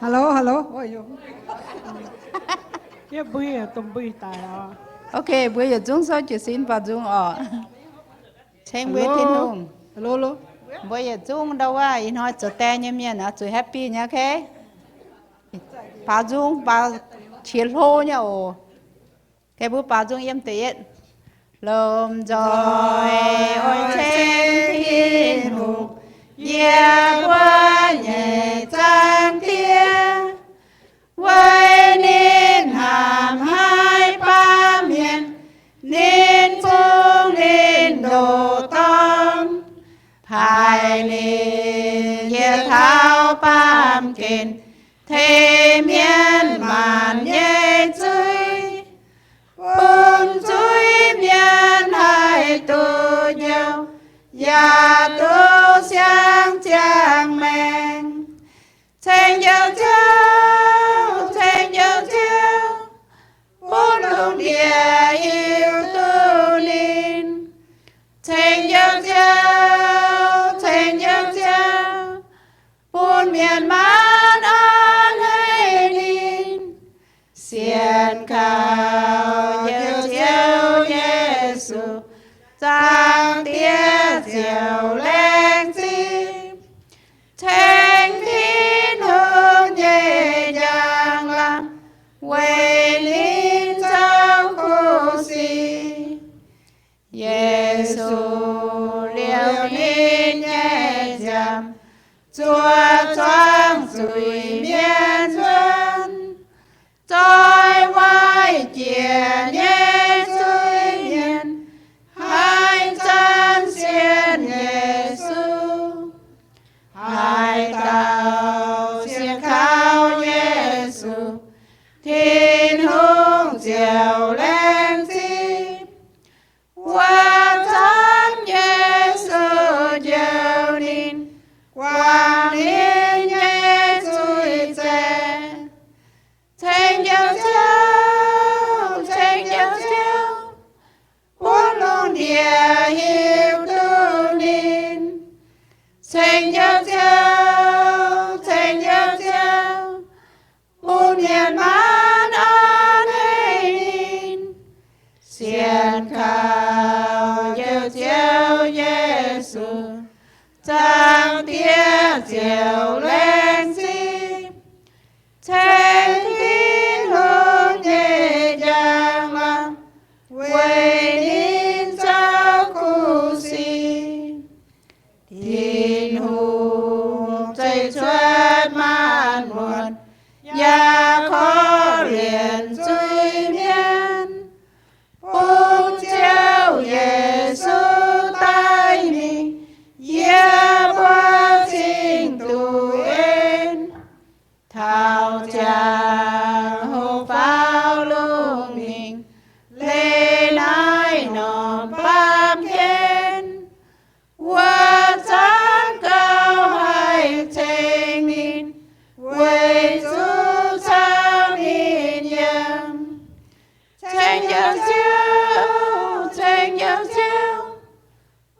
Hello, hello. Ôi dồi. Cái bưởi à, tôm bưởi tài à. Ok, bây giờ chúng tôi chỉ xin vào chúng ở. Xem với thiên Hello. hùng. Hello, hello. Bây giờ chúng đâu à, in họ cho tên như miền à, chú happy nhá, ok? Bà chúng, bà chiều hô nhá, ồ. Cái bữa bà chúng em tiết. Lồm rồi ôi trên thiên hùng, yeah qua nhẹ trang tiếng. Với nên hàm hai ba miền, nên phương nên đồ tâm. Hai nên ye thao bám kền, thế miên màn ye chơi. Bùn chuối miên hai tu nhau, ya tu sang chàng men. Thành dạo châu, bốn luồng địa yêu tu nín. Thành dạo châu, bốn miền mãn an hay nín. Xiên cao dạo châu Giêsu, giang tía diệu lên chim. Thành thiên hương nhẹ nhàng làm quay linh trong khu si. Giêsu liều nín nhẹ nhàng, Chúa choáng rủi miên xuân. Trôi vai chia nhẹ dưới miền, hai chân xiên Giêsu. Hai tàu xiên khao Giêsu, thiên hương diệu lên chim. Qua thánh Giêsu diệu nín, qua nín Giêsu trẻ. Thành dạo châu, bốn luồng địa hiệu tu nín. Thành dạo châu, bốn miền mãn an hay nín. Xiên khao dạo châu Giêsu, trang tía diệu lên chim. Thành thiên hương nhẹ nhàng làm quay nín trong khu si. Thiên hùng chạy chuốt man buồn, ya khó liền truy miên. Bốn chiếu Giêsu tay mình, ya qua sinh tù yên. Thao chàng hô pháo lung mình, lên ai nòm bám khen. Qua sáng cao hay thành nín, quay chú sang nín nhầm. Thành dạo châu,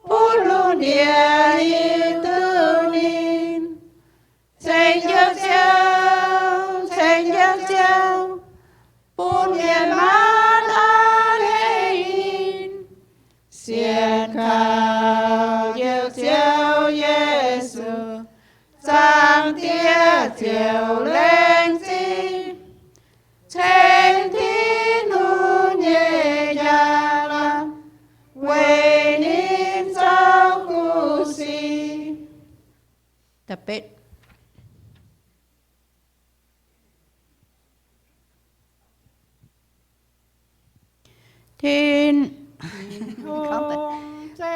bốn luồng địa hiệu tu nín. Thành dạo châu, bốn miền mãn an hay nín. Xiên khao dạo châu Giêsu, giang tía diệu lên chim. Thành thiên hương nhẹ nhàng làm quay nín trong khu si. Tập bết. Thiên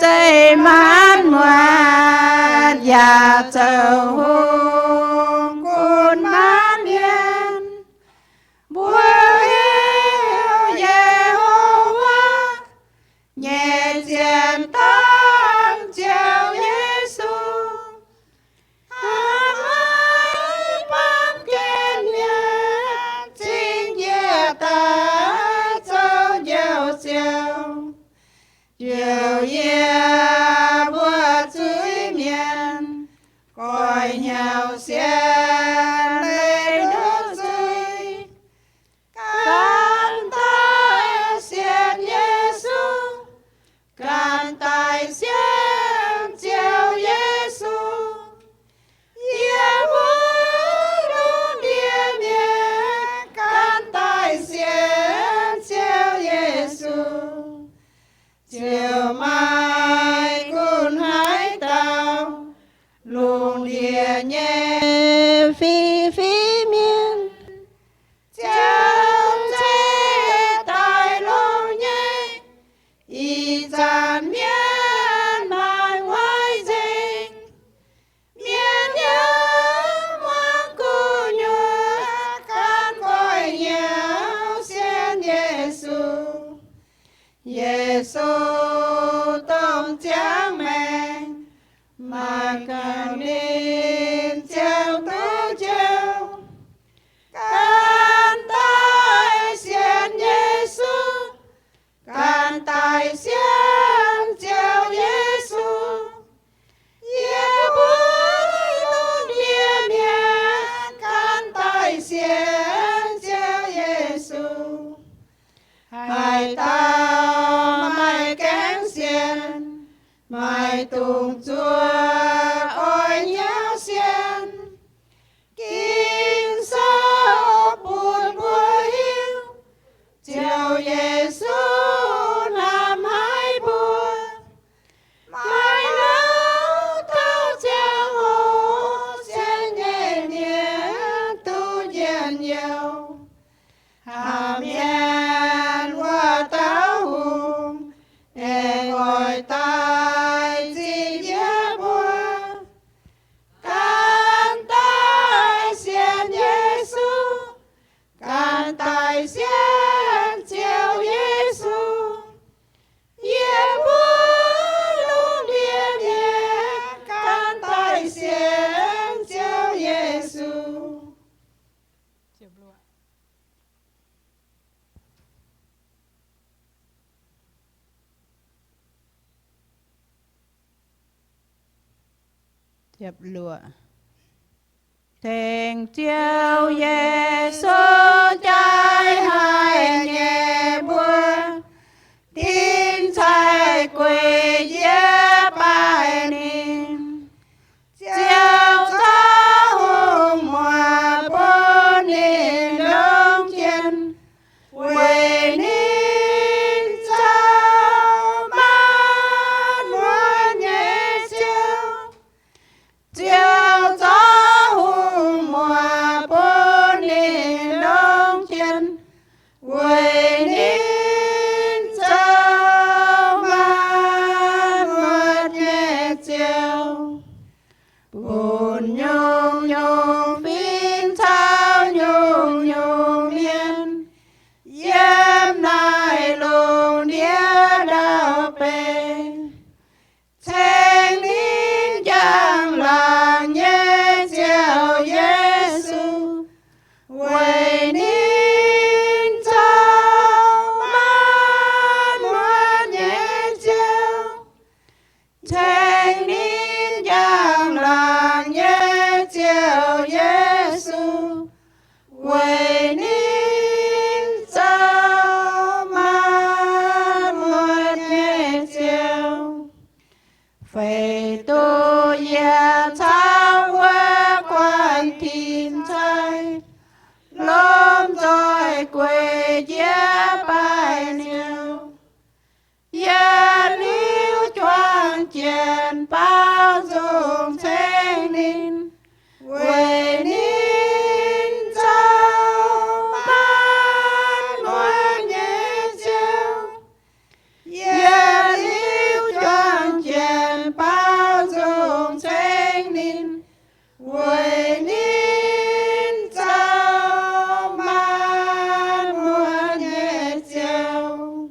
tây mãn ngoan và châu hùng côn mãn yên. Bùa yêu Giê-hô-va, nhẹ diện tăng chiều Giêsu. Hát mãi bám kên miên, chính nhẹ ta châu dạo chiều. Chiều ye bùa chuối miền, coi nhau xem lên lùng địa nhẹ phi phi miên cháu chế tài lô nhé y giàn miên mai ngoái dinh miên nhớ ngoan cô nhớ can coi nhau xin Giêsu Giêsu tông cha mẹ mà càng nên treo tố treo can tai xin Giêsu can tai xin treo Giêsu Giê bối tôn địa miền can tai xin treo Giêsu hai tao mai kén xiên mai tùng chúa ôi nhớ xiên kinh sao buồn bùa hiu chiều Giêsu làm hai bùa mai nấu thao chiều hồ xiên nhẹ nhẹ tu diện nhiều hà miên qua táo hùng e ngồi tai gì nhớ bùa can tai xiên Giêsu can tai xiên chiều Giêsu Giê bùa luôn địa nhẹ can tai xiên chiều Giêsu Chập lụa Thèn chiều Giêsu trái hai nhẹ bùa tin trái quê dễ bài niên chiều gió hùng mùa bốn niên đông chân quê niên sao mát mùa nhẹ chiều chiều gió hùng mùa bốn niên đông chân quê niên sao mát mùa nhẹ chiều buồn nhung nhung phiên thao nhung nhung miên yếm nai lùng đĩa đào bền thanh nín chẳng làng nhé chiều Giêsu quê nín sao mát mùa nhẹ chiều thanh nín chẳng làng nhé chiều Giêsu quê nín sao mát mùa nhẹ chiều phải tu ya thao qua quan thiên trai lom rồi quê giá bài nhiều ya liu choang chèn bao dung thanh niên quê nín sao mát mùa nhẹ chiều ya liu choang chèn bao dung thanh niên quê nín sao mát mùa nhẹ chiều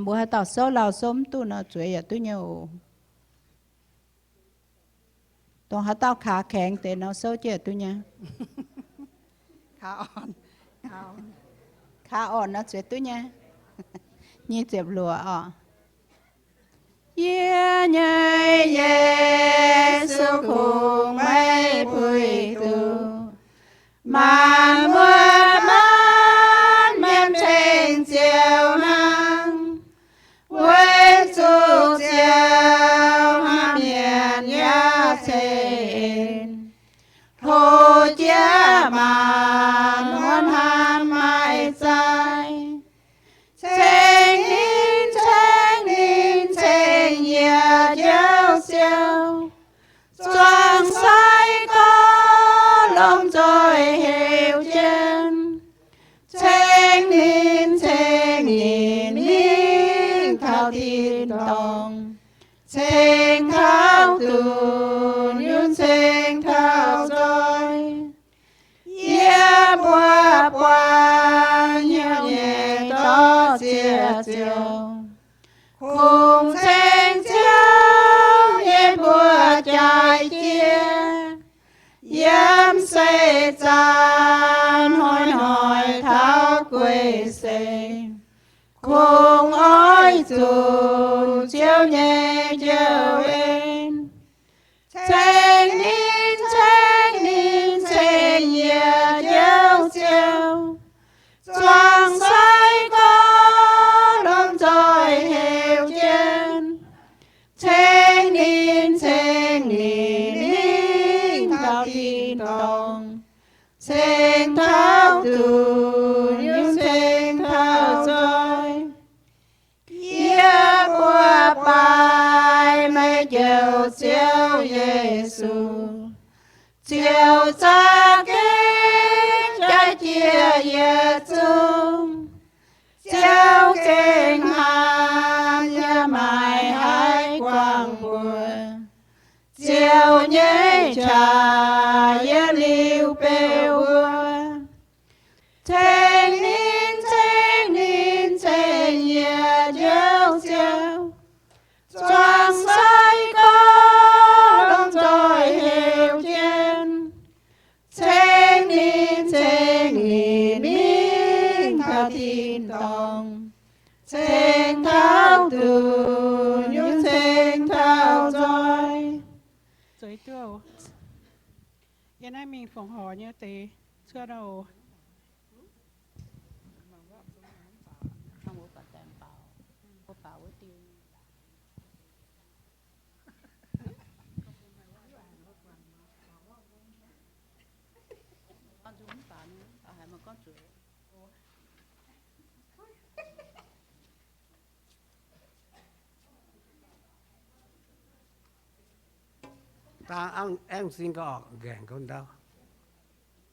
bùa hai tao số lao sống tu nó chuyện ya tu nhiều tao hai tao khá kẹn để nó số chuyện tu nha khá ổn nó chuyện tu nha như chẹp lụa yeah nhảy Giêsu cùng mấy bụi tu mà mưa mát mềm trên chiều nắng quên chúc chiều ham miền nhà trên hồ chia mà muốn ham mai dài Thanh nín, thanh nín, thanh nhẹ chiều chiều choàng say có lòng rồi hiểu chân Chênh nín thao thiên tông Chênh thao tù nhún chênh thao rồi Yếp hoa qua nhau nhẹ đó chia chiều Cùng chênh chiếu yếp bùa chạy chia Yếm xây chan hỏi tháo quê xây Cùng ôi dù chiếu nhẹ chiếu em Chênh nín nhẹ chiếu chiếu Choàng say có đông rồi hiểu chân Chênh nín thao thiên tông Chênh thao tù những chênh thao rồi Yếp qua bài mấy chiều chiếu Giê-xu Chiều cha kết trái chia Giê-xu Chiếu kinh hàn nhà mãi hãy quang buồn Chiều nhé trà yết liu bêu buồn Chênh nín nhẹ chiếu chiếu Choàng say có đông rồi hiểu chân Chênh nín thao thiên tông Chênh thao tù nhún chênh thao rồi Giới tiêu. Yên ai mình phòng hò như thế. Chưa đâu. Không có cả tèm bảo Có bảo với tiêu Con chú không bảo nữa Hãy mà con chú ta ăn xin có gẹn con đâu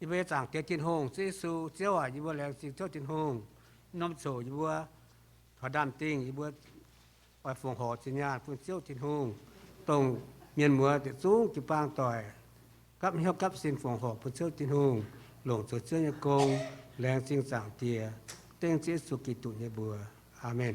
như bây giờ tiếng trên hông Giê-xu chiếu à như bây giờ xin cho trên hông nôm sổ như bây thọ đam tinh như bây ở phòng họ trên nhà phương chiếu trên hông tông miền mùa để xuống chụp băng tỏi cấp hiếu cấp xin phòng họ phương chiếu trên hông lồng sổ chiếu như công làng xin giảng tìa tên Giê-xu Kitô như bùa Amen.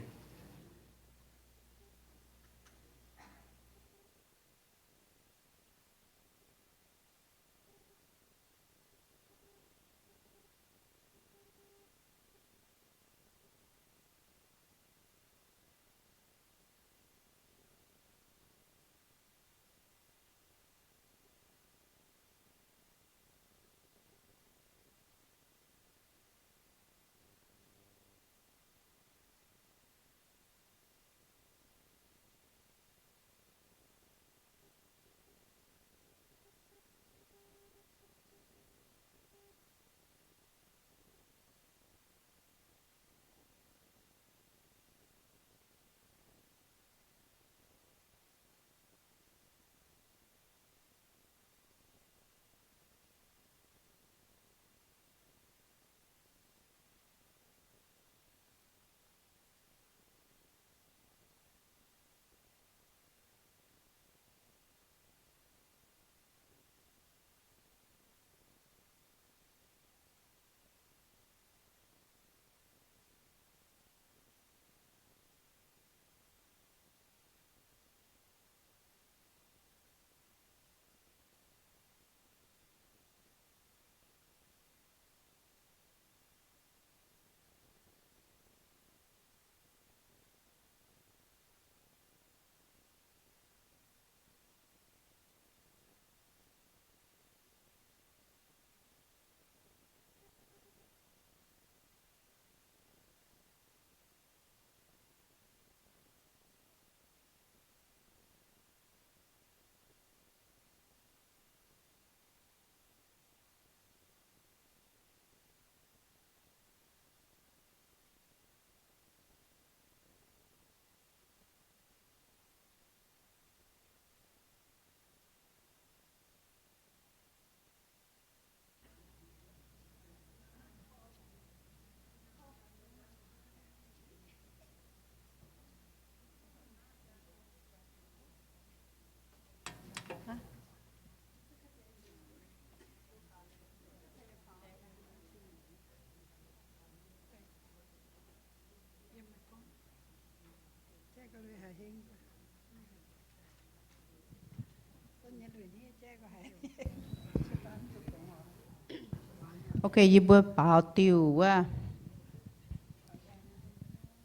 ok gì bữa bảo tiêu quá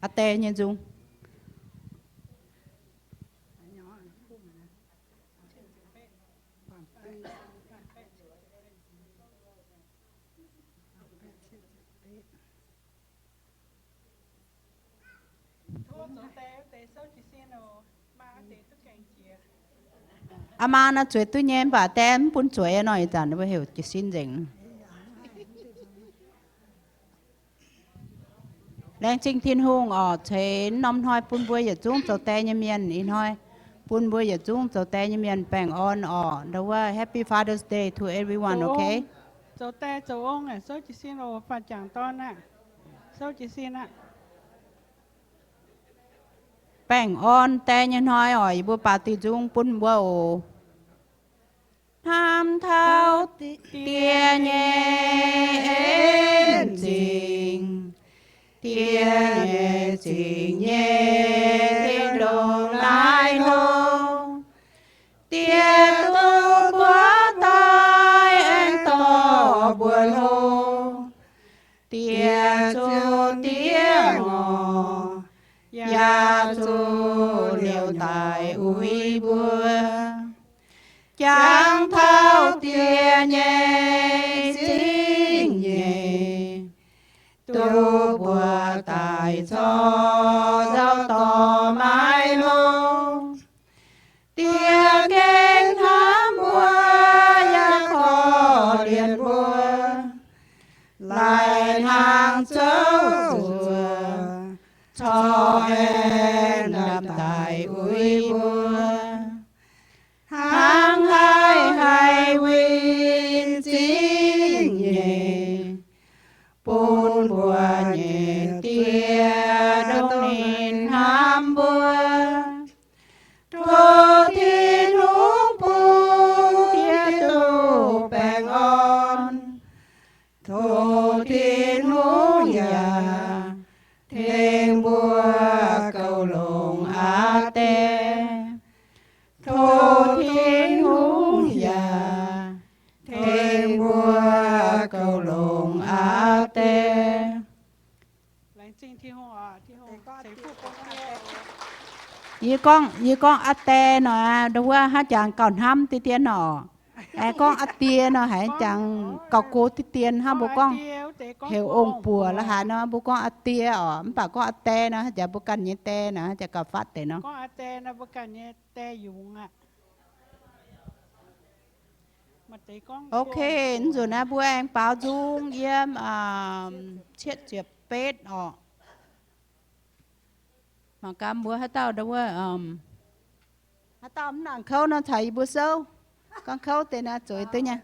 à tê nhân dung ama na chuối tôi nhém bà tem bún chuối nói chẳng nó hiểu chỉ xin dừng đang trinh thiên hùng ở thế năm thôi bún bùi giờ chúng tàu té như miền in thôi bún bùi giờ chúng tàu té như miền bang on ở đâuว่า Happy Father's Day to everyone okay cháu té cháu ông này số chỉ xin rồi phạt chẳng to nè số chỉ xin ạ แป้งอ่อนแต่ยังน้อยอ่อยบัวปาติจุงปุ้นบัวโอทำเท้าเตียเย็นจริงเตียเย็นจริงเย็นที่ลงลายลงเตียตัวบัวตายเอ็งต่อบัวลงเตียจูเตียงอya chu liêu tài uy bùa chẳng thao tia nhẹ chính nhẹ tu bùa tài cho giao tỏ mãi hôn tia kênh thám bùa ya khó liền bùa lại hàng châu chùa cho em làm tài uy bùa hàng hai hai win chính nhẹ bùn bùa nhẹ tia đông nên ham bùa thô thiên hú bùa tia tu bèn on thô thiên hú nhà thiên bùa cầu lồng á tê thô thiên hú già thiên bùa cầu lồng á tê lãnh trinh thiên hùng à thiên hùng thầy phụ con yi con á tê nọ đâu qua hát chàng còn ham tí tiên nọ con á tia nọ hãy chàng cọc cố tí tiên ha bố con hiểu ông bùa là hà nó bố con tia ở bà con ate nó chả bố cần như te nó chả cà phát thế nó con ate nó bố cần như te dùng ạ ok rồi na bố anh báo dung yếm chết chẹp pet ở mà cam bố hát tao đâu hát tao nàng khâu nó thấy bố sâu con khâu tên là chối tôi nha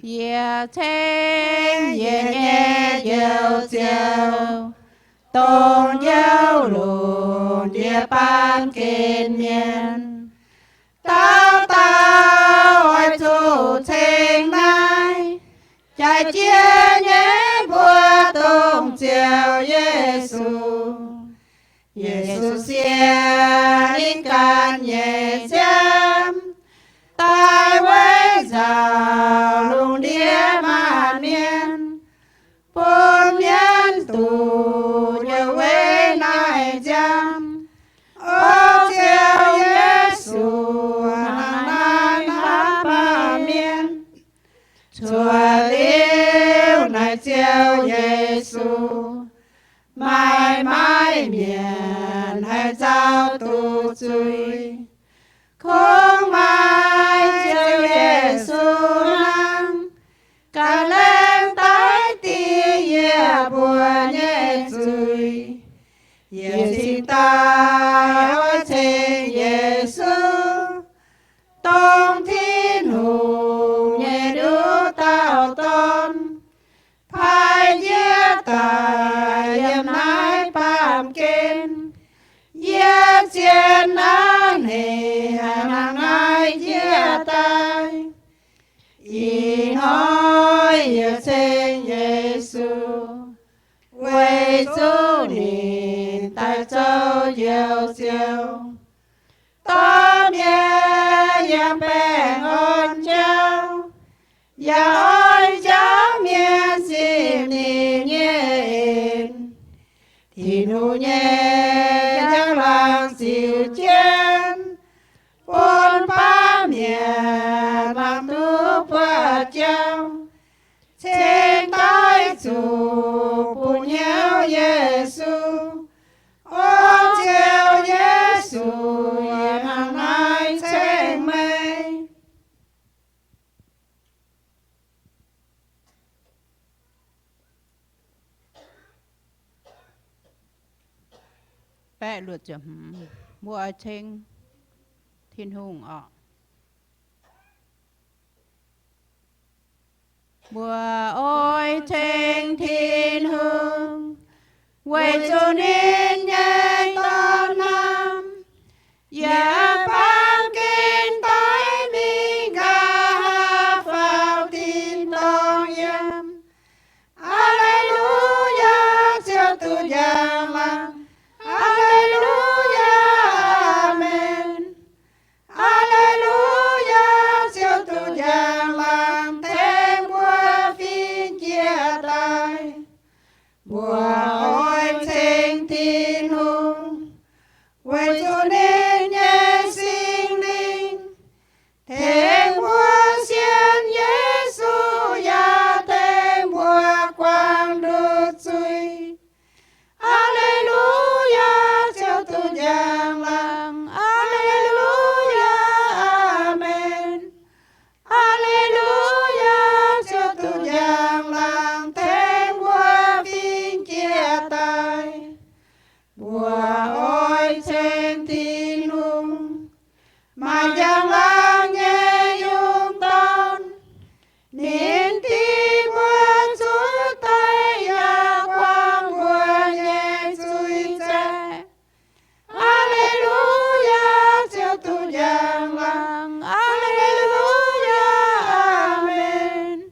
Ye thanh ye nhẹ dâu dâu tôn dâu lùn ye ban kên miên tao tao ai chủ thanh mai chạy chia nhé bùa tôn chiều Giêsu Giêsu xia linh can nhẹ chém tai quấy giàu lùng đĩa màn miên bốn miên tù nhiều quấy nai giam ô chiều Giêsu hàng nai hát ba miên chùa liêu này chiều Giêsu mãi mãi miền hay giao tu chui không mai chiều Giêsu nắng cả lên tới tia bùa nhẹ chui Giêsu ta ơi trên Giêsu tôn thiên hùng nhẹ đứa tao tôn phải giết tài yếm nái bám kên giết chiến án hề hàng nái giết tài y nói trên Giêsu 为主你带走忧愁，当面也被恩救，也爱将面心里念，天路念将浪小见，bốn ba miền làm tu Phật giáo. Trên tay chủ phụ nhau Giêsu, ôm chiều Giêsu hàng ngày trên mây. Bẹ luật chấm mua trên thiên hùng ở mùa ôi trên thiên hương quay cho nên nhảy ton năm và ban kinh tới mình ca vào tin tôn yếm Alleluia cho tu giang lăng Alleluia Amen Alleluia cho tu giang lăng mùa ôi trên thiên hùng quay cho nên nhé sinh linh thêm mùa xiên Giêsu ya thêm mùa quang đức suy Alleluia cho tu giang lăng Alleluia Amen Alleluia cho tu giang lăng thêm mùa vinh chia tay mùa ôi trên thiên hùng mà giang lăng nhẹ dung tôn niên thi mưa chúa tay ya quang mùa nhẹ suy trẻ Alleluia cho tu giang lăng Alleluia Amen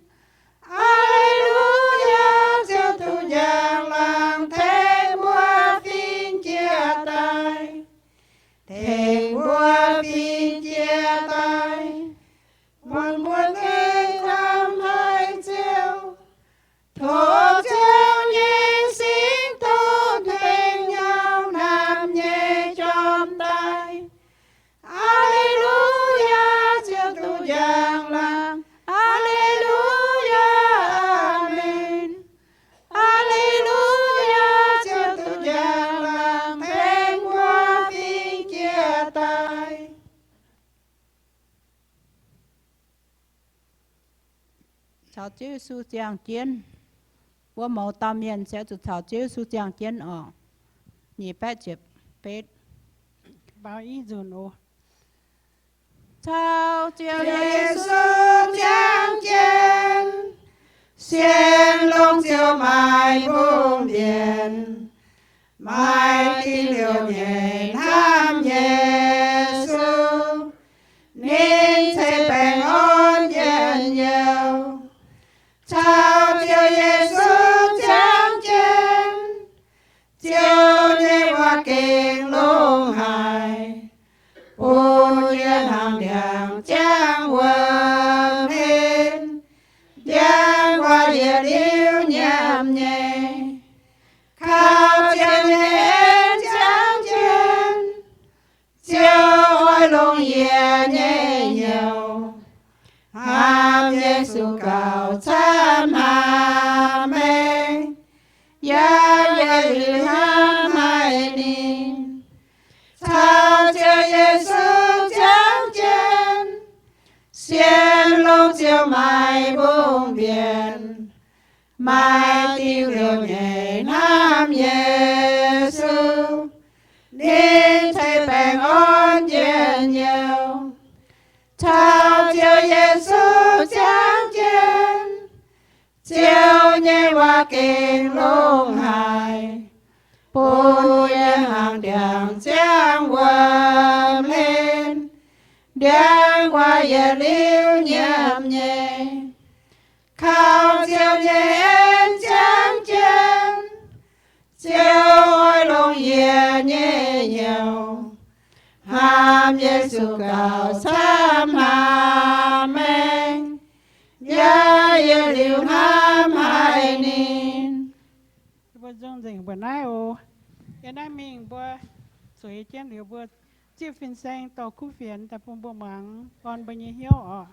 Alleluia cho tu giang lăng thêm mùa vinh chia tay thêm mùa vinh chia tay một mùa kinh năm hai chiều thổ chiều nhị sinh tôn thuyền nhau nam nhẹ trong tay Alleluia cho tu giang lăng Alleluia Amen Alleluia cho tu giang lăng thêm mùa vinh chia tay chào chư su giang chiếnว่าหมอตามเมียนเสียจุดชาวเจ้าสุจางเจียนออกนี่แปะเจ็บเป็ด bao ý dùn ô ชาวเจ้าเยซูจางเจียนเสียงลงเจียวไม้บุ้งเดียนไม้ที่เหลียวใหญ่น้ำเยซูนินใช้แป้งอ่อนเย็นเยาวชาวเจ้าเยซูจางเจียนเจียวในว่าเก่งลงหายปูเย็นห่างเดียงจางเวิร์มเห็นเดียงว่าเดียดิ้วยามเย่ข้าวเจียวเย็นจางเจียนเจียวอ้อยลงเย็นเย่เหี่ยวห้ามเยซูเก่าช้ำหาเมงยาเยลือห้ามให้นินชาวเจ้าเยซูจางเจียนเสียงลงเจียวไม้บุ้งเบียนไม้ที่เหลียวใหญ่น้ำเยซูนินใช้แป้งอ่อนเย็นเยียวชาวเจ้าเยซูจางเจียนเจียวใหญ่ว่าเก่งลงหายปูเย็นห่างเดียงจางเวิร์มเล่นเดียงว่าอย่าลิ้วเยี่ยมเย่ข้าวเจียวเย็นจางเจียน เยซูเก่าชามหาแมงยาเยลิวหามหายนิน bữa trong rừng bữa nay ô yên nay mình bữa suy chén liều bữa chia phiên sang tàu khu phiền tại vùng bờ mảng còn bao nhiêu hiếu ở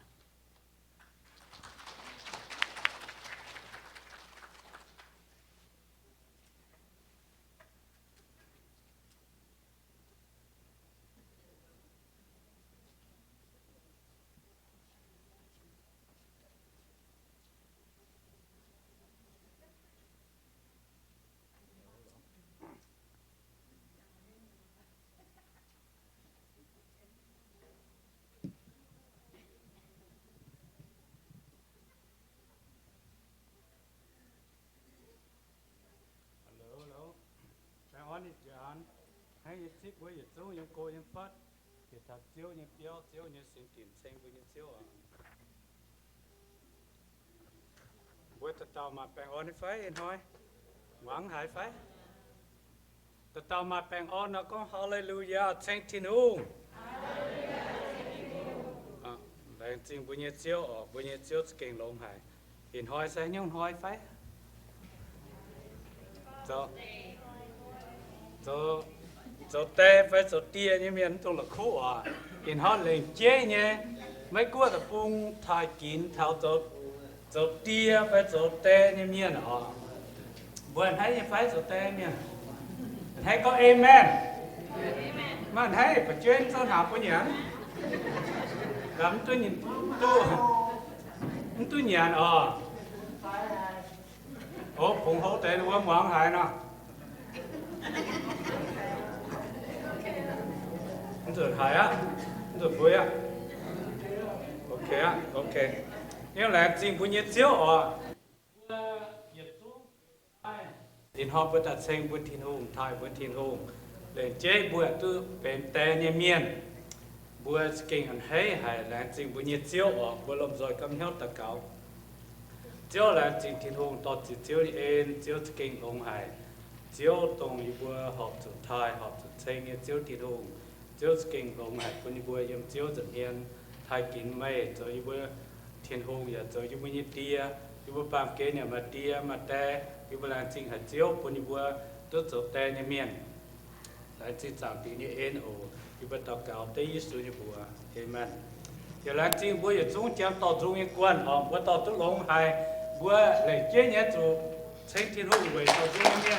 Hãy subscribe cho kênh Ghiền Mì Gõ để không bỏ lỡ những video hấp dẫn. Bữa tàu mà bèn on phái anh thôi, quảng hải phái. Tàu mà bèn on nó có Hallelujah, Thánh Thiên Hùng. Bèn chính bữa nhiêu chiếu kinh lông hải. Hiện hỏi sẽ nhung hỏi phái. Cho tê phải cho tia như miền trong là khổ à. Hiện hỏi lên chế nhé. Mấy cua tập bung thai kín thao cho tia phải cho tê như miền à. Buồn thấy như phải cho tê miền. Thấy có amen. Mà thấy phải chuyên sao học của nhãn. Lắm tôi nhìn tôi nhàn à. Ủa phùng hỗ tệ luôn quảng hải nó. Tôi hải á. Tôi vui á. Ok á, ok. Nhưng là chính bữa nhiệt chiếu à. Thiên họp với ta xem với thiên hùng, thai với thiên hùng. Để chế bữa tôi bên tè nhà miền. Bữa kinh hẳn hay là chính bữa nhiệt chiếu à. Bữa lòng rồi cầm nhau ta cáo. Chiếu là chính thiên hùng tỏ chỉ chiếu đi ên, chiếu kinh ông hải. Chiếu tông như bữa họp chủ thai, họp chủ xây như chiếu thiên hùng. Chiếu kinh ông hải, bữa như bữa em chiếu dẫn hiền. Thai kín mây, rồi như bữa thiên hùng, rồi như bữa như tia. Như bữa bàm kế nhà mà tia, mà tè. Như bữa là chính hạt chiếu, bữa như bữa tốt chỗ tè nhà miền. Là chính giảm tí như ên ổ. Như bữa tàu cáo tế Giê-xu như bữa. Amen. Thì là chính bữa như chúng chém tàu trung như quân, bữa tàu tốt lông hải. Bữa lấy chế nhé chủ Thánh Thiên Hùng về tàu trung như miền.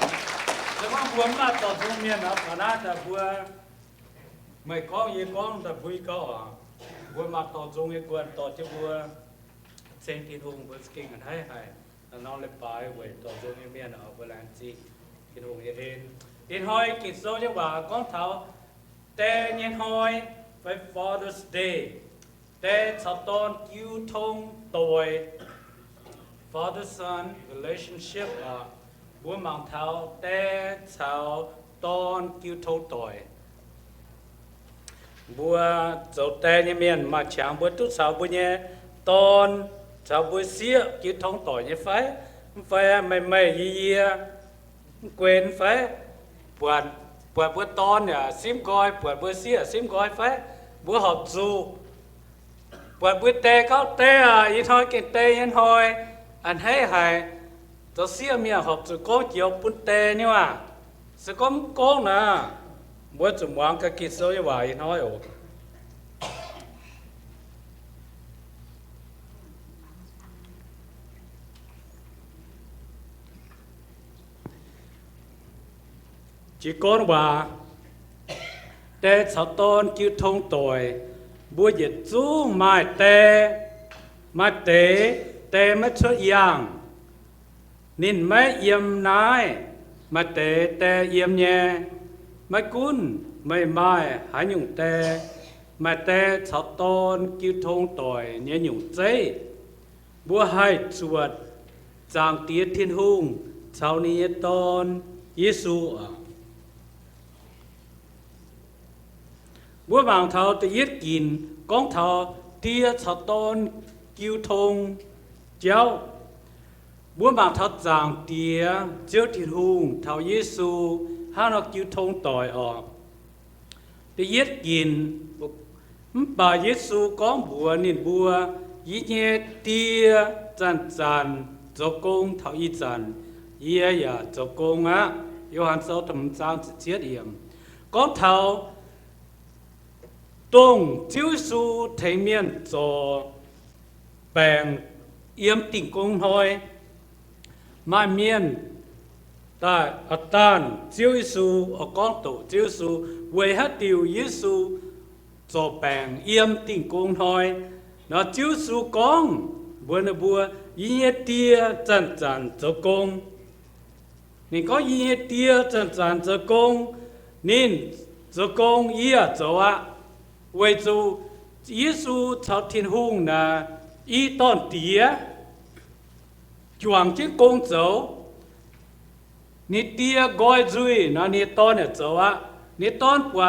Rồi mà bữa mà tàu trung miền đó, khả năng là bữa mày có gì con là vui có à. Bữa mà tàu trung như quân, tàu cho bữa Thánh Thiên Hùng bữa kinh hẳn hay hay. Nó lại bài về tàu trung như miền ở bữa làng chi. Thiên Hùng như hên. Thiên hỏi kỹ số như bà con thảo. Tê nhiên hỏi với Father's Day. Tê thảo tôn cứu thông tội. Father-son relationship bữa mang thảo tê thảo tôn cứu thông tội. Bữa dấu tê như miền mà chẳng bữa tốt sao bữa nhé tôn thảo bữa xía cứu thông tội như phải. Phải mày gì quên phải. Bữa tôn xím coi, bữa xía xím coi phải. Bữa họp dù. Bữa tê có tê ý thôi cái tê yên thôi. Anh thấy hay, tôi xưa miệng học từ con chiều bún tê như mà, sẽ có con nè, bữa chúng mang cái kỹ số như vậy nói ồ. Chỉ con bà, tê sáu tôn cứu thông tội, bữa dịch chú mai tê. Tê mất xuất dạng nên mấy yếm nái mà tê yếm nhé mấy cún mấy mai hãy nhung tê mà tê cháu tôn cứu thông tội nhé nhung giấy bữa hai chuột giang tiết thiên hùng cháu ni tôn Giê-xu bữa bằng thảo tự yết kín con thảo tia cháu tôn cứu thông cháu bữa bằng thảo giảng tía chiếu thiên hùng thảo Giê-xu hắn nó cứu thông tội ở thì yết kín bà Giêsu có bùa nên bùa ý nhẹ tia chăn chăn cho công thảo ý chăn ý ya cho công á Gioan sáu thầm trang chết yểm có thảo Đông chiếu su thấy miền cho bèn yếm tình công thôi mai miền tại ở tan chiếu Giêsu ở con tổ chiếu Giêsu về hết điều Giêsu cho bèn yếm tình công thôi nó chiếu Giêsu con bữa ý tia chân chân cho công nên có ý tia chân chân cho công nên cho công ý cho ạ为主耶稣朝天空呢，一当地转去工作，你爹该追，那你当的走啊，你当不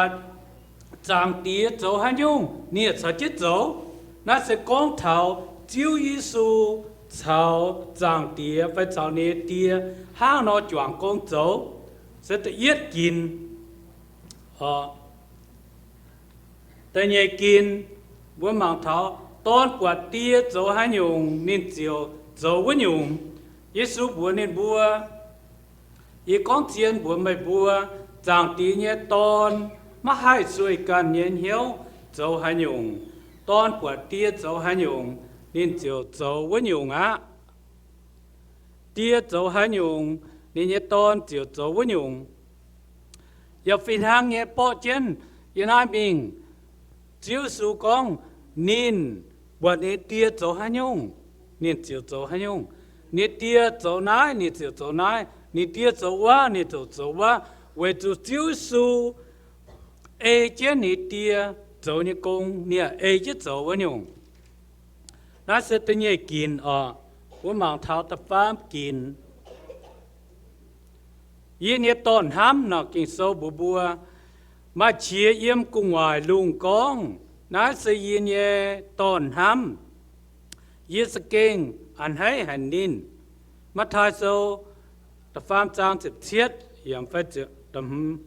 长地走还用，你也直接走，那是光头就耶稣朝长地ไป朝你爹，ห้างนอ转工走，是得一见，แต่เนี่ยกินบัวหมางเท้าตอนปวดเตี้ยโจหันยงนินเจียวโจวันยงเยซูบัวนินบัวอีกองเจียนบัวไม่บัวจางตีเนี่ยตอนมาให้ช่วยกันเย็นเหี่ยวโจหันยงตอนปวดเตี้ยโจหันยงนินเจียวโจวันยงอ่ะเตี้ยโจหันยงนี่เนี่ยตอนเจียวโจวันยงอย่าฟินหางเนี่ยปอเจนอย่าน่าบิงchiếu su con nín bọn ấy tia chỗ hai nhung nín chiếu chỗ hai nhung nín tia chỗ nái nín chiếu chỗ nái nín tia chỗ quá nín chỗ quá về chỗ chiếu su ê chế nín tia chỗ nín công nín ê chế chỗ hai nhung nó sẽ tự nhiên kín ở của mảng thảo tập pháp kín yên nhiệt tòn hám nó kín sâu bùa bùa mà chia yếm cùng ngoài luồng con nó sẽ yên nhẹ tòn hám yên sẽ kinh anh hay hành nín mà thay sâu tập pháp trang trực thiết yếm phải tầm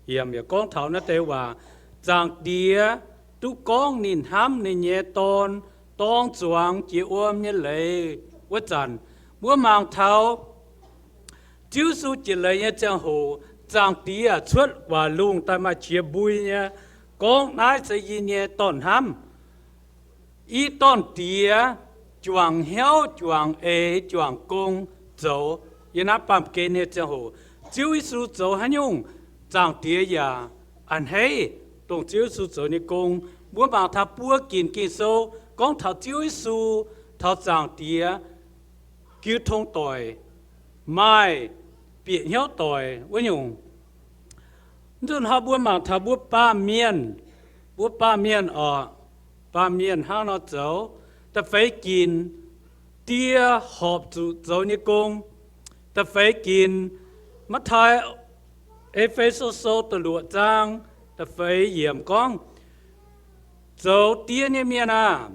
yếm ya con thảo nó tê hòa trang đĩa tu con nín hám nín nhẹ tòn tông chuang chỉ ôm như lệ quá chăn bữa mang thảo chiếu su chỉ lấy như trang hồ trang tí xuất và luôn tại mà chia bùi nha con nãy sẽ gì nhé tòn ham ý tòn tí chuang héo chuang ê chuang công dấu yên nắp bám kê nè trang hồ chiếu su dấu hắn nhung trang tí ya anh hay tổng chiếu su dấu nè công bữa mang thảo bữa kín sâu con thảo chiếu su thảo trang tí cứu thông tội mai biển héo tội với nhung chúng họ bữa mang thảo bữa ba miền ở ba miền hang nó dấu ta phải kín tia họp dấu như công ta phải kín mắt thái Ephesos tự lụa trang ta phải yểm con dấu tia như miền à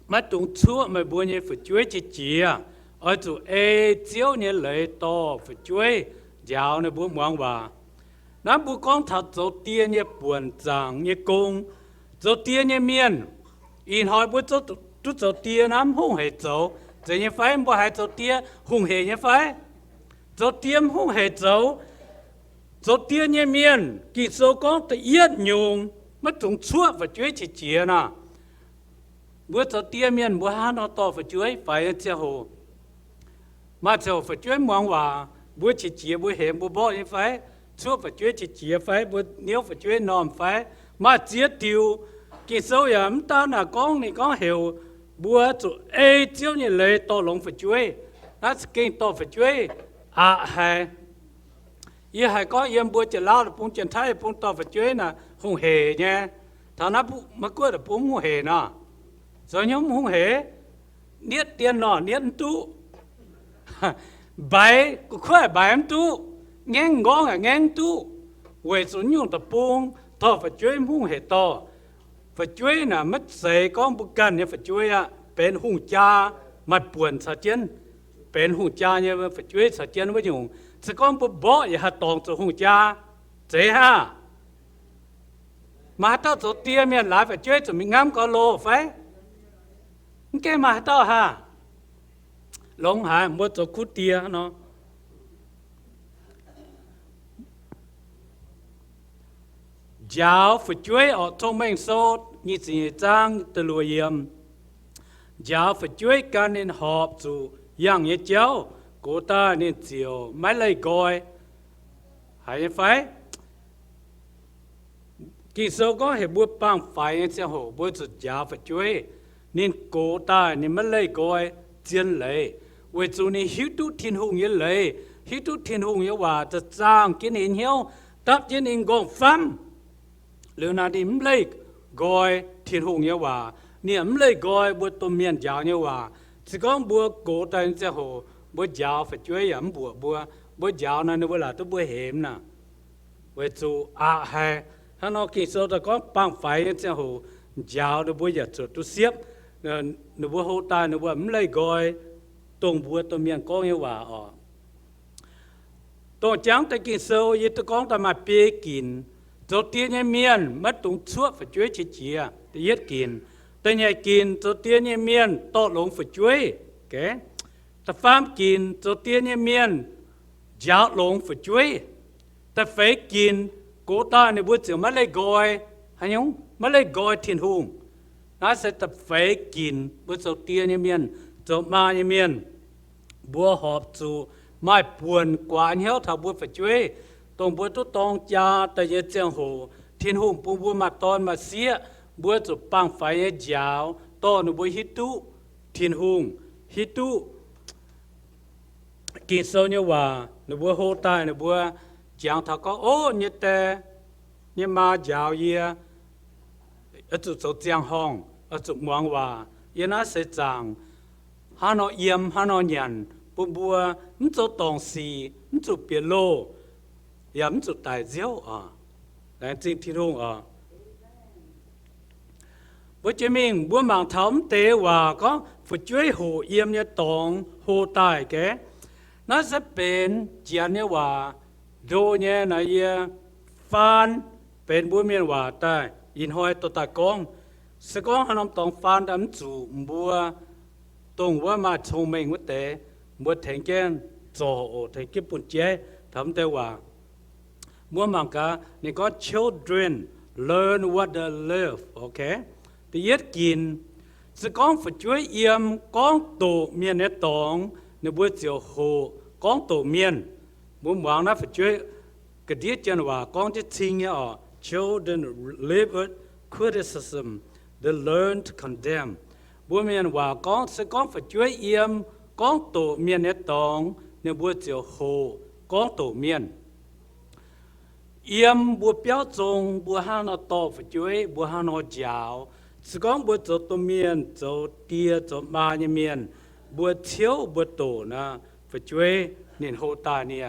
mắt tung chúa mà bữa như phải chuối chỉ ở chỗ ê chiếu như lấy to phải chuối giáo như bữa muang bà nó bữa con thật dấu tia như buồn giang như công dấu tia như miền in hỏi bữa dấu tia nắm hung hệ dấu giờ như phải bữa hai dấu tia hung hệ như phải dấu tiêm hung hệ dấu tia như miền kỳ dấu con tự yết nhung mất tung chúa phải chuối chỉ nè bữa dấu tia miền bữa hai nó to phải chuối phải chơi hồ mà chơi phải chuối muang bà bữa chỉ bữa hệ bữa bỏ như phải chúa phải chuối chỉ phải bữa nếu phải chuối nòm phải mà chia tiêu cái số yếm ta là con này con hiểu bữa chỗ ê chiếu như lấy to lông phải chuối nó kinh to phải chuối hay ý hay có yếm bữa chỉ lao được bún chân thái bún to phải chuối là không hề nha thằng nó mà cứ là bún không hề nè rồi nhóm không hề niết tiền nọ niết tu bài cũng khỏe bài em tu nghe ngon à nghe tu về số nhung tập bún to phải chuối không hề to phải chuối là mất sấy con bút cần như phải chuối à bên hùng cha mặt buồn sao chiến bên hùng cha như phải chuối sao chiến với nhung sẽ con bút bỏ vậy hạt tòng cho hùng cha dễ ha mà tao tổ tia miền lại phải chơi cho mình ngắm có lô phải cái mà tao ha lông hà mua cho cút tia nó giáo phải chơi ở thông minh số như gì trang từ lùi yếm giáo phải chơi cả nên họp dù yang như cháu cô ta nên chiều mấy lời gọi hay phải khi sau có hệ bút bằng phải anh sẽ hồ bút cho giáo phải chơi nên cô ta nên mấy lời gọi chiến lệ vì dù nên hiểu tu thiên hùng như lệ hiểu tu thiên hùng như hòaจะจ้างกินเห็นเหี้ยวตับกินเองกองฟัมหรือนาดีมเลยกอยthiên hùng như hòa niệmเลยกอยบทตัวเมียนยาวnhư hòa chỉ có bùa cổ tay sẽ hồ bùa yào phải chơi ẩm bùa yào này nó bùa là tôi bùa hiểm nè vì dù hay hắn nó khi sau đó có bằng phải sẽ hồ yào nó bùa giật chuột tôi xếp nó bùa hô tay nó bùa ẩm lấy gọi tông bùa tôi miệng có như hòa ở tôi chẳng tại khi sau vậy tôi có tại mà bê kín đầu tiên như miền mất tung chuột phải chơi chỉ để giết kínแต่เนี่ยกินตัวเตี้ยเนี่ยเมียนโตลงฝึกช่วยแกแต่ฟาร์มกินตัวเตี้ยเนี่ยเมียนยาวลงฝึกช่วยแต่เฟกกินกูตาในบุตรเสือมาเลยกอยฮันยงมาเลยกอยทิ้งหุงน่าจะแต่เฟกกินบุตรตัวเตี้ยเนี่ยเมียนตัวมาเนี่ยเมียนบัวหอบจูไม่ปวนกว่าเหี้ยวถ้าบัวฝึกช่วยตรงบัวตัวตองจ่าแต่เยอะเจียงหูทิ้งหุงปูบัวมาตอนมาเสียบัวจุดปังไฟยาวต้นบัวฮิตุทินหุงฮิตุกินโซเนว่าหนูบัวโฮตายหนูบัวจางถ้าก็โอ้เนี่ยแต่เนี่ยมายาวเยียจุดจางห้องจุดมองว่าเยน่าเสียจังฮานอเยี่ยมฮานอยันปุ่มบัวมันจุดตองสีมันจุดเปียโลยามจุดตายเจียวแต่จริงทินหุงบางทีมิงบัวมังทำเตว่าก็ฝึกช่วยหูเยี่ยมเนี่ยตองหูตายแกน่าจะเป็นเจียนเนี่ยว่าโดเนี่ยนายฟานเป็นบัวเมียนว่าแต่ยินหอยตัวตากองสกองหันตองฟานดำจูบัวตรงว่ามาชงเมงวัดเตบัวแทงแกนโจโอแทงกิปุ่นเจทำเตว่าบัวมังกานี่ก็ children learn what they live okay thì yết kín sẽ con phảiជួយเอี่ยมcon tổ miền này tòng nếu bữa chiều hồ con tổ miền bữa morning nó phảiជួយcái điết chânว่าconจะทิ้งเนี่ยchildren live with criticism they learn to condemn บữa miền ว่า con sẽ con phảiជួយเอี่ยม con tổ miền này tòng nếu bữa chiều hồ con tổ miềnเอี่ยมบัวเปียวจงบัวห้าnó to phảiជួយบัวห้าnó giàuสกองบัวโจตัวเมียนโจเตียโจมาเนี่ยเมียนบัวเชียวบัวโตนะฝึกช่วยเนี่ยโหตาเนี่ย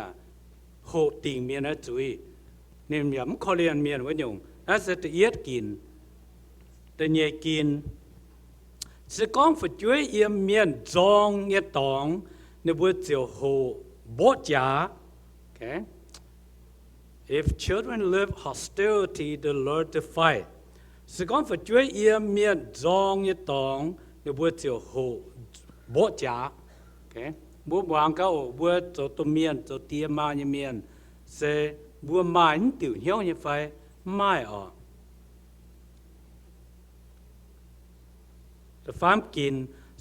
โหติงเมียนนะจุยเนี่ยมีมขอเรียนเมียนไว้ยงนั่นจะเอียดกินแต่เนี่ยกินสกองฝึกช่วยเอี่ยมเมียนจองเนี่ยตองเนี่ยบัวเจียวโหบ่จ๋า okay if children live hostility they learn to fight sự con phảiជួយเอี่ยมเมียนจองเนี่ยตองเนี่ยบัวเจียวโหบ่จ๋าโอเคบัววางก็บัวตัวเมียนตัวเตียมาเนี่ยเมียนเสบัวไม้ติ๋วเหี้ยวเนี่ยไฟไม้แต่ฟาร์มกิน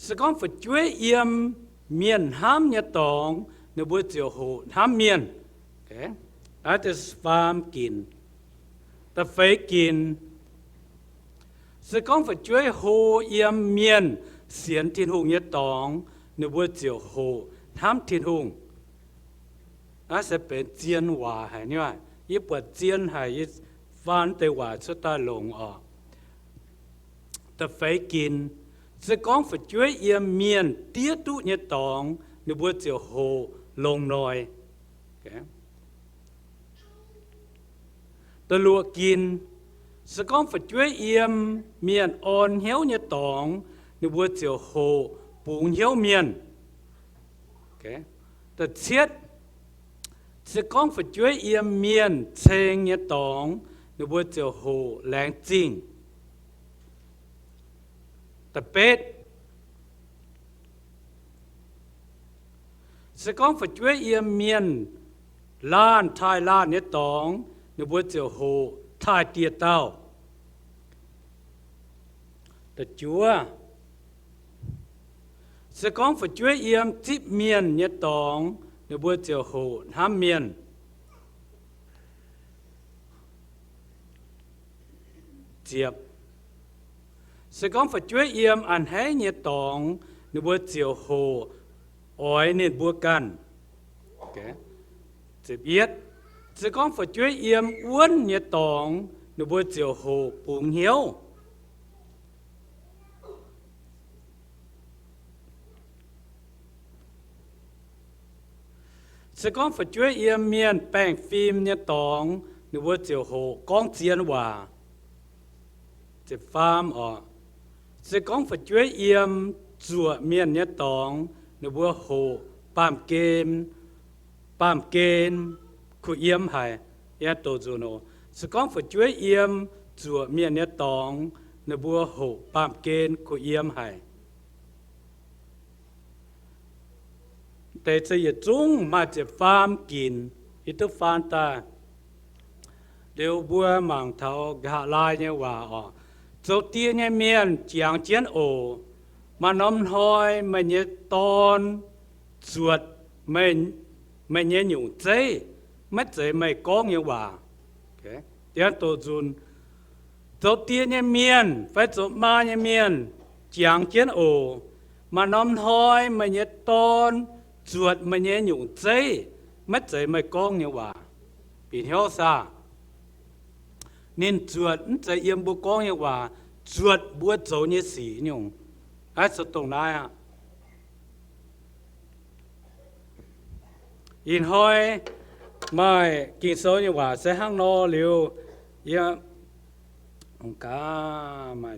sự con phảiជួយเอี่ยมเมียนห้ามเนี่ยตองเนี่ยบัวเจียวโหห้ามเมียนโอเค that is ฟาร์มกินแต่ไฟกินsự con phảiជួយhồ yếm miền xiên thiên hùng nhất tòng nếu bữa chiều hồ tham thiên hùng nó sẽเป็นเจียนว่าให้เนี่ยยี่ปวดเจียนให้ยี่ฟันแต่ว่าสุดตาลงแต่ไฟกินsự con phảiជួយยมเมียนเตี้ยตุเนี่ยตองnếu bữa chiều hồลงหน่อยแต่ลัวกินsự con phảiជួយyếm miền on hiếu như tòng nếu bữa chiều hồ bún hiếu miền, okay, tự chết sự con phảiជួយyếm miền chênh như tòng nếu nếu bữa chiều hồ láng chinh tập bết sẽ có phải chuối yếm miền lan Thái Lan nhé tòng nếu bữa chiều hồ Thái tiệt tao tập chúa sẽ có phải chuối yếm tiếp miền nhé tòng nếu bữa chiều hồ Nam miền diệp sẽ có phải chuối yếm ăn hay nhé tòng nếu bữa chiều hồ ỏi nên bữa can okay. Diệp yết sẽ có phải chuối yếm uốn nhé tòng nếu bữa chiều hồ bùng hiếu sẽ có phải chuối yếm miền bèn phim nhé tòng nếu bữa chiều hồ con chiến hòa sẽ farm ở sẽ có phải chuối yếm chùa miền nhé tòng nếu bữa hồ bám kên khu yếm hay yết tổ dù nó sẽ có phải chuối yếm chùa miền nhé tòng nếu bữa hồ bám kên khu yếm hayแต่จะอย่าจุ้งมาจะฟาร์มกินอีทุกฟาร์มตาเดี๋ยวบัวมังเท้ากะลายเนี่ยว่าอ๋อเจ้าเตี้ยเนี่ยเมียนเจียงเจียนโอมาน้ำหอยไม่เนี่ยตอนสวดไม่เนี่ยหยุ่งใจไม่ใจไม่ก้องเนี่ยว่าเดี๋ยวตัวจุนเจ้าเตี้ยเนี่ยเมียนไฟจบมาเนี่ยเมียนเจียงเจียนโอมาน้ำหอยไม่เนี่ยตอนchuột mà nhẹ nhung dây mất dây mà con như vậy bị hiểu sao nên chuột dây yếm bố con như vậy chuột bố dấu như xỉ nhung ai sợ tổng này à in hỏi mà kinh số như vậy sẽ hăng no liu ya ông cá mà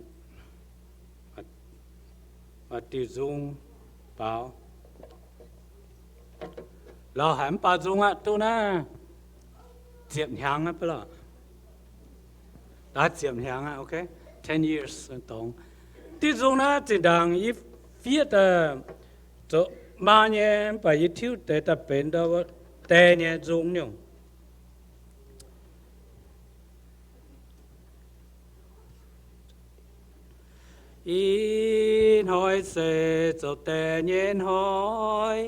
tiêu dùng bảoเราหันปลาจุงอ่ะตัวน่ะเจียมหางนะเปล่าตาเจียมหางอ่ะโอเค10 years ตรงที่จุงน่ะจะดังอีฟีแต่จะมาเนี่ยไปยึดทิ้วแต่แต่เป็นตัวแต่เนี่ยจุงเนี่ยอีหอยเสจะแต่เนี่ยหอย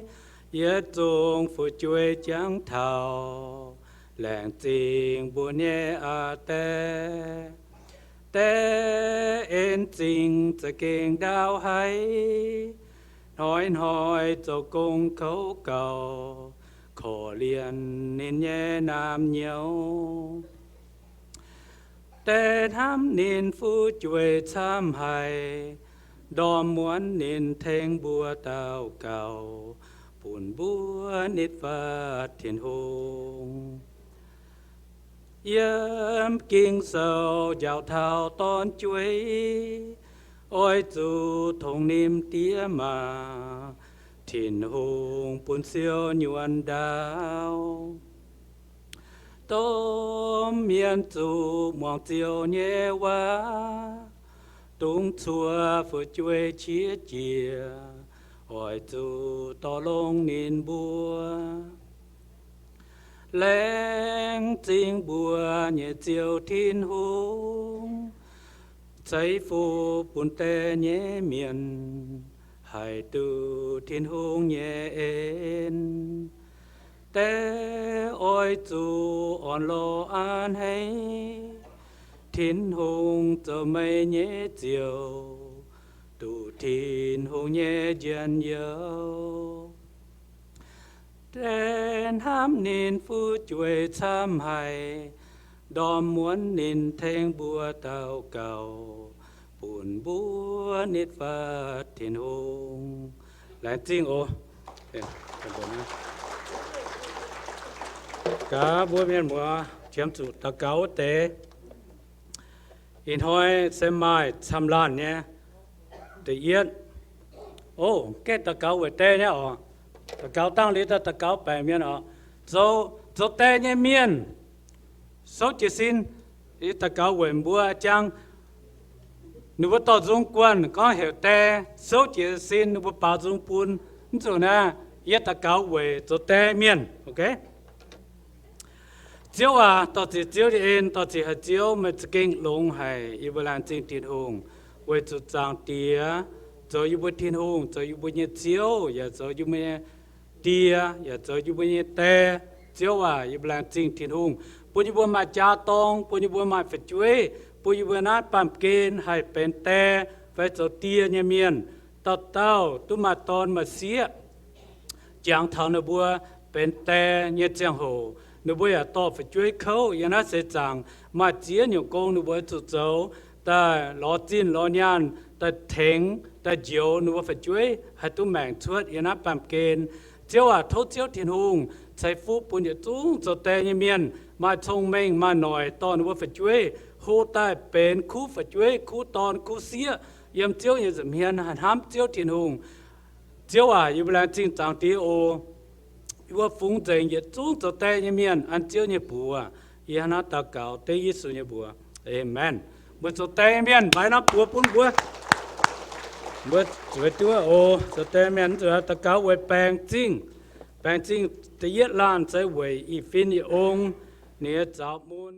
yết trung phụ chuối chẳng thảo làng tình buồn nhẹ à tê en tìnhจะเก่งดาวhay nói cho công khẩu cầu khổ liền nên nhẹ nam nhiều tê tham nên phụ chuối tham hay đo muốn nên thanh bùa tao cầu buồn búa nít và thiên hùng yếm kinh sầu dạo thao ton chuối ôi dù thùng niềm tía mà thiên hùng buồn siêu nhuận đào tôm miên dù mong chiều nhẹ quá tung chua phụ chuối chia chia ôi dù to lông nín bùa lén chính bùa nhẹ chiều thiên hùng cháy phù bùn tê nhẹ miền hải từ thiên hùng nhẹ ên tê ôi dù on lo an hay thiên hùng giờ mây nhẹ chiều tu thiên hùng nhẹ dần dấu tên ham nên phu chuối tham hay đom muốn nên thanh bùa tao cầu buồn búa nít và thiên hùng lại tiếng ô cả búa miền mùa chiếm chủ ta cáo tế in hỏi xem mai tham lan nhé tự nhiên ô cái ta cáo về tê nhé ọ ta cáo tăng lý ta cáo bè miền ọ dấu tê nhé miền số chỉ xin ít ta cáo quên bữa chăng nếu bữa tao dung quân có hiểu te số chỉ xin nếu bữa bảo dung pun rồi nè ít ta cáo về cho te miền ok chiếu à tao chỉ chiếu đi in tao chỉ hạt chiếu mà chỉ kinh lông hay yêu bữa làm chính tiền hùng về cho trang tía cho yêu bữa thiên hùng cho yêu bữa nhiệt chiếu ya cho yêu bữa tía ya cho yêu bữa nhiệt te chiếu à yêu bữa làm chính tiền hùng bữa yêu bữa mà cha tông bữa yêu bữa mà phải chuối bữa yêu bữa nát pam kên hayเป็นte phải cho tía nhà miền tao tao tu mà ton mà xía chẳng thằng nào bữaเป็นte nhiệt chẳng hồ nếu bây giờ to phải chuối khâu, giờ nó sẽ chẳng mà chia nhiều công nếu bây giờ tụt ta lo tin lo nhàn ta thèn ta diều nếu phải chuối hay tụi mèn chuột giờ nó bám kên chiếu à thốt chiếu thiên hùng sai phú bún địa trung cho tè như miền mà thông minh mà nổi to nếu phải chuối hô taเป็นคู่phải chuốiคู่tònคู่xía yếm chiếu như dầm hiền hàn hám chiếu thiên hùng chiếu à như là chính trang tí ôว่าฟุ้งใจเยอะจุ้งจะแต่ยังมีอันเจ้าเนี่ยบัวยันนัตตะเก่าแต่ยิสุเนี่ยบัวเอเมนบัวจะแต่ยังมีไปนับบัวปุ่นบัวบัวจะตัวโอจะแต่ยังมีจะตะเก่าไว้แปลงจริงจะเย็ดล้านใช้ไว้อีฟินอีองเนี่ยจับมุน